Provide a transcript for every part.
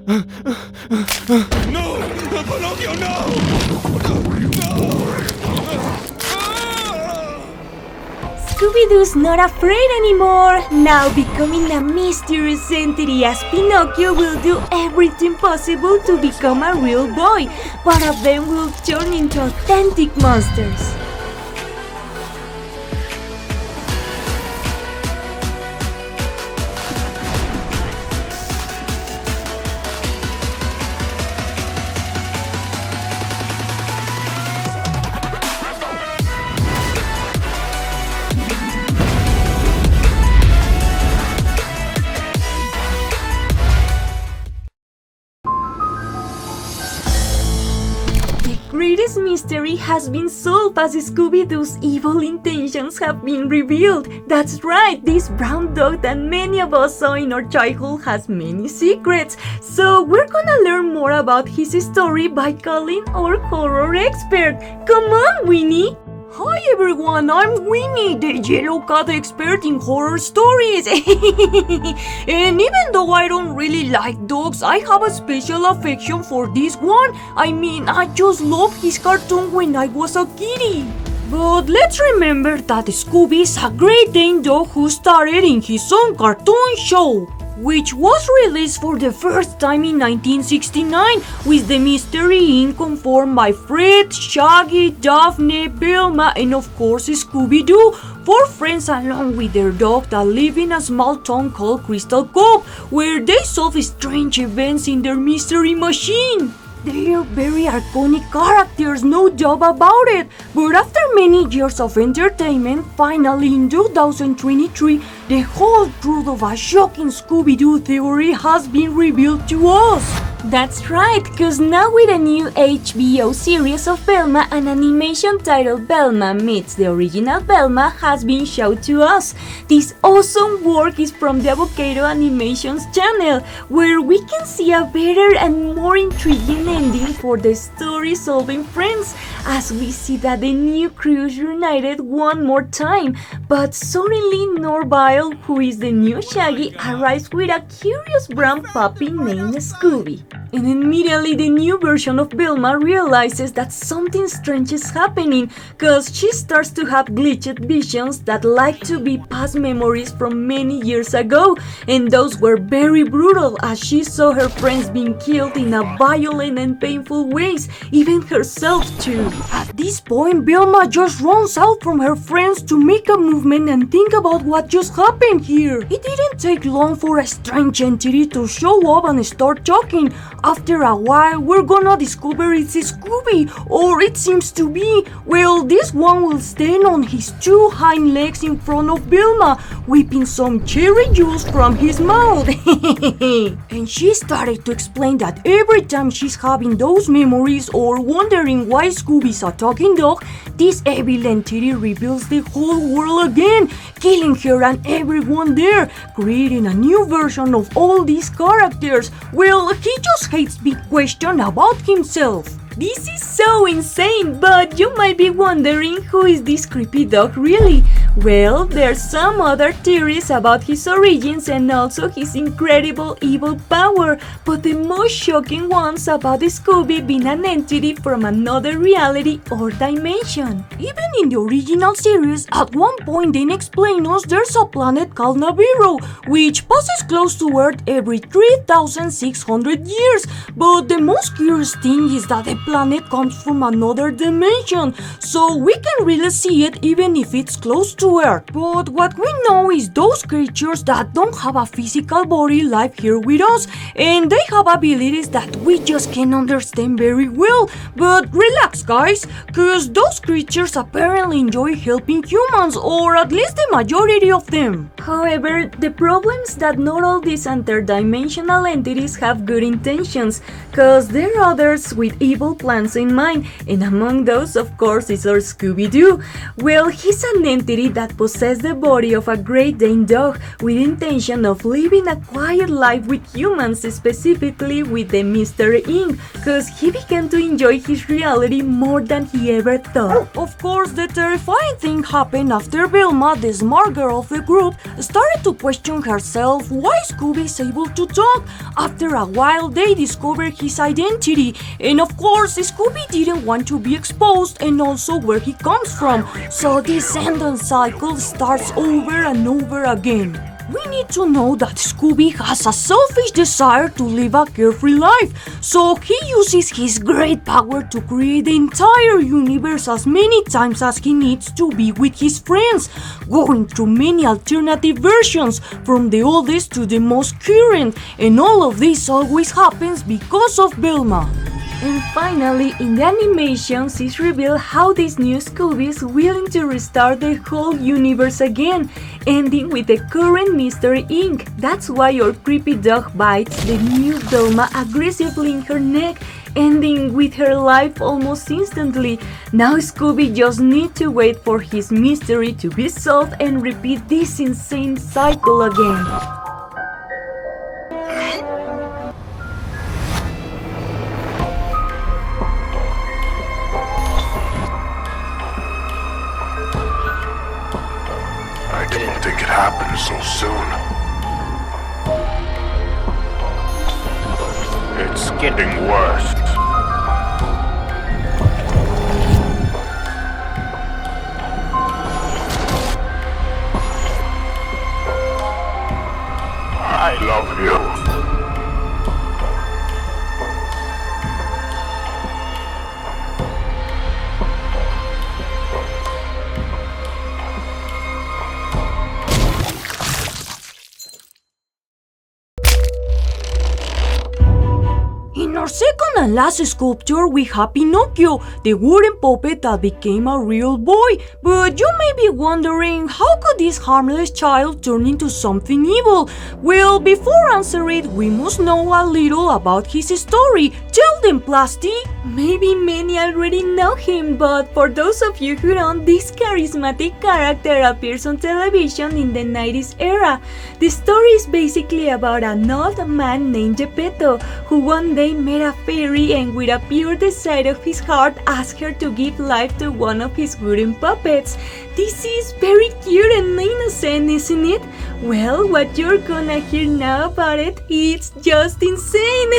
No! Pinocchio, no! Scooby-Doo's not afraid anymore, now becoming a mysterious entity as Pinocchio will do everything possible to become a real boy. Both of them will turn into authentic monsters. The greatest mystery has been solved as Scooby-Doo's evil intentions have been revealed. That's right, this brown dog that many of us saw in our childhood has many secrets. So we're gonna learn more about his story by calling our horror expert. Come on, Winnie! Hi everyone, I'm Winnie, the yellow cat expert in horror stories. And even though I don't really like dogs, I have a special affection for this one. I mean, I just loved his cartoon when I was a kitty. But let's remember that Scooby is a Great Dane dog who starred in his own cartoon show, which was released for the first time in 1969 with the Mystery Inc. formed by Fred, Shaggy, Daphne, Velma, and of course Scooby-Doo, four friends along with their dog that live in a small town called Crystal Cove, where they solve strange events in their mystery machine. They are very iconic characters, no doubt about it, but after many years of entertainment, finally in 2023, the whole truth of a shocking Scooby-Doo theory has been revealed to us. That's right, cause now with a new HBO series of Velma, an animation titled Velma Meets the Original Velma has been shown to us. This awesome work is from the Avocado Animations channel, where we can see a better and more intriguing ending for the story-solving friends, as we see that the new crew is reunited one more time, but suddenly Norville, who is the new Shaggy, arrives with a curious brown puppy named Scooby. And immediately the new version of Velma realizes that something strange is happening, cause she starts to have glitched visions that like to be past memories from many years ago, and those were very brutal as she saw her friends being killed in a violent and painful ways, even herself too. At this point, Velma just runs out from her friends to make a movement and think about what just happened here. It didn't take long for a strange entity to show up and start talking. After a while, we're gonna discover it's Scooby, or it seems to be. Well, this one will stand on his two hind legs in front of Velma, whipping some cherry juice from his mouth. And she started to explain that every time she's having those memories or wondering why Scooby's a talking dog, this evil entity reveals the whole world again, killing her and everyone there, creating a new version of all these characters. Well, he just hates big questions about himself. This is so insane, but you might be wondering, who is this creepy dog really? Well, there's some other theories about his origins and also his incredible evil power, but the most shocking ones about Scooby being an entity from another reality or dimension. Even in the original series, at one point they explain us there's a planet called Nibiru, which passes close to Earth every 3,600 years, but the most curious thing is that the planet comes from another dimension, so we can really see it even if it's close to Earth. But what we know is those creatures that don't have a physical body live here with us, and they have abilities that we just can't understand very well. But relax guys, cause those creatures apparently enjoy helping humans, or at least the majority of them. However, the problem is that not all these interdimensional entities have good intentions, cause there are others with evil plans in mind, and among those of course is our Scooby-Doo. Well, he's an entity that possessed the body of a Great Dane dog with intention of living a quiet life with humans, specifically with the Mr. Ink, cause he began to enjoy his reality more than he ever thought. Of course, the terrifying thing happened after Velma, the smart girl of the group, started to question herself why Scooby is able to talk. After a while, they discovered his identity, and of course, Scooby didn't want to be exposed and also where he comes from, so this endless cycle starts over and over again. We need to know that Scooby has a selfish desire to live a carefree life, so he uses his great power to create the entire universe as many times as he needs to be with his friends, going through many alternative versions from the oldest to the most current, and all of this always happens because of Velma. And finally, in the animations, it's revealed how this new Scooby is willing to restart the whole universe again, ending with the current Mr. Ink. That's why our creepy dog bites the new Velma aggressively in her neck, ending with her life almost instantly. Now Scooby just needs to wait for his mystery to be solved and repeat this insane cycle again. I didn't think it happened so soon. It's getting worse. I love you. In our second and last sculpture, we have Pinocchio, the wooden puppet that became a real boy. But you may be wondering, how could this harmless child turn into something evil? Well, before answering it, we must know a little about his story. Tell them, Plasti! Maybe many already know him, but for those of you who don't, this charismatic character appears on television in the 90s era. The story is basically about an old man named Geppetto, who one day met a fairy and with a pure desire of his heart asked her to give life to one of his wooden puppets. This is very cute and innocent, isn't it? Well, what you're gonna hear now about it, it's just insane!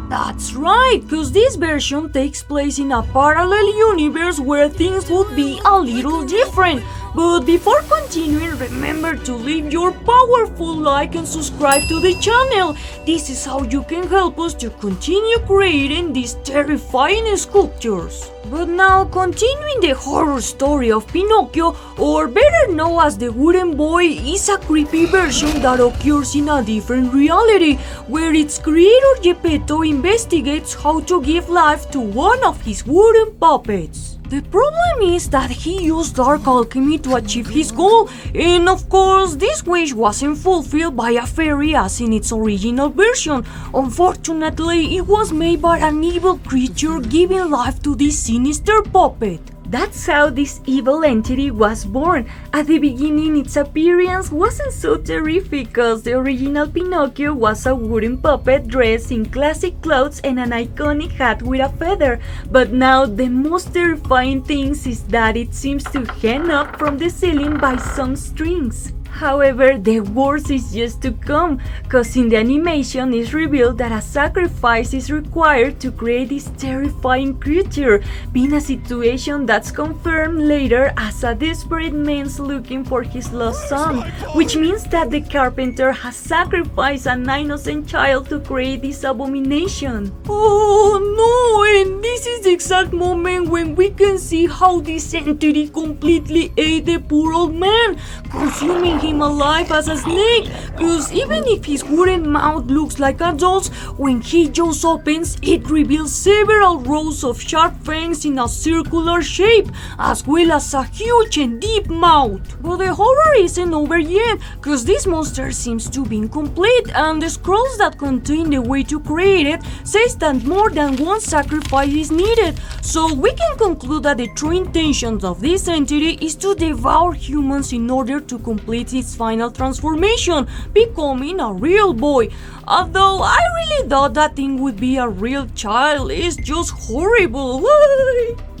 That's right, cause this version takes place in a parallel universe where things would be a little different. But before continuing, remember to leave your powerful like and subscribe to the channel. This is how you can help us to continue creating these terrifying sculptures. But now, continuing the horror story of Pinocchio, or better known as the Wooden Boy, is a creepy version that occurs in a different reality, where its creator Geppetto investigates how to give life to one of his wooden puppets. The problem is that he used dark alchemy to achieve his goal, and of course this wish wasn't fulfilled by a fairy as in its original version. Unfortunately, it was made by an evil creature giving life to this sinister puppet. That's how this evil entity was born. At the beginning, its appearance wasn't so terrific because the original Pinocchio was a wooden puppet dressed in classic clothes and an iconic hat with a feather. But now the most terrifying thing is that it seems to hang up from the ceiling by some strings. However, the worst is just to come, cause in the animation it's revealed that a sacrifice is required to create this terrifying creature, being a situation that's confirmed later as a desperate man's looking for his lost son, which means that the carpenter has sacrificed an innocent child to create this abomination. Oh no, and this is the exact moment when we can see how this entity completely ate the poor old man, consuming him alive as a snake, cause even if his wooden mouth looks like a doll's, when he just opens, it reveals several rows of sharp fangs in a circular shape, as well as a huge and deep mouth. But the horror isn't over yet, cause this monster seems to be incomplete, and the scrolls that contain the way to create it says that more than one sacrifice is needed, so we can conclude that the true intentions of this entity is to devour humans in order to complete its final transformation, becoming a real boy. Although I really thought that thing would be a real child. It's just horrible.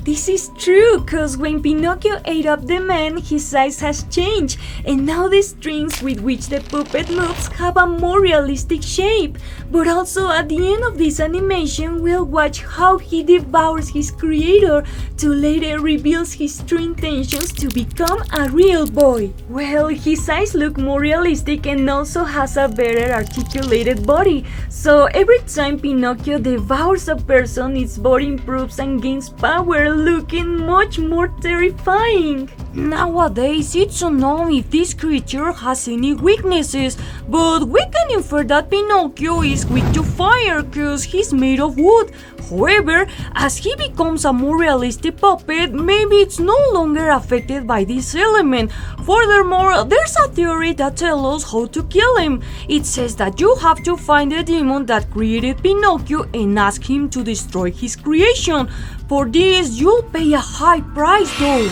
This is true, cause when Pinocchio ate up the man, his size has changed, and now the strings with which the puppet moves have a more realistic shape. But also at the end of this animation, we'll watch how he devours his creator to later reveals his true intentions to become a real boy. Well, his eyes look more realistic and also has a better articulated body, so every time Pinocchio devours a person, its body improves and gains power, looking much more terrifying. Nowadays, it's unknown if this creature has any weaknesses, but we can infer that Pinocchio is weak to fire cause he's made of wood. However, as he becomes a more realistic puppet, maybe it's no longer affected by this element. Furthermore, there's a theory that tells us how to kill him. It says that you have to find the demon that created Pinocchio and ask him to destroy his creation. For this, you'll pay a high price though.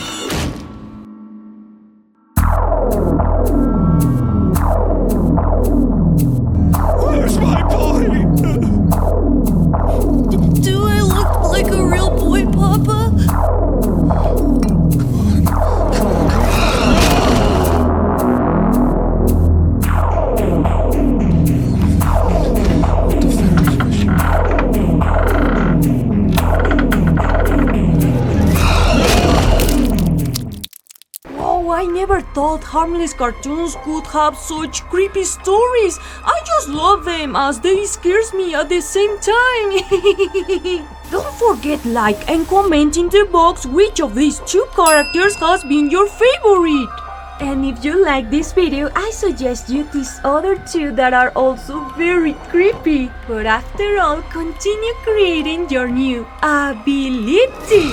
Where's my boy? Do I look like a real boy, Papa? I never thought harmless cartoons could have such creepy stories. I just love them as they scares me at the same time. Don't forget like and comment in the box which of these two characters has been your favorite. And if you like this video, I suggest you these other two that are also very creepy. But after all, continue creating your new ability.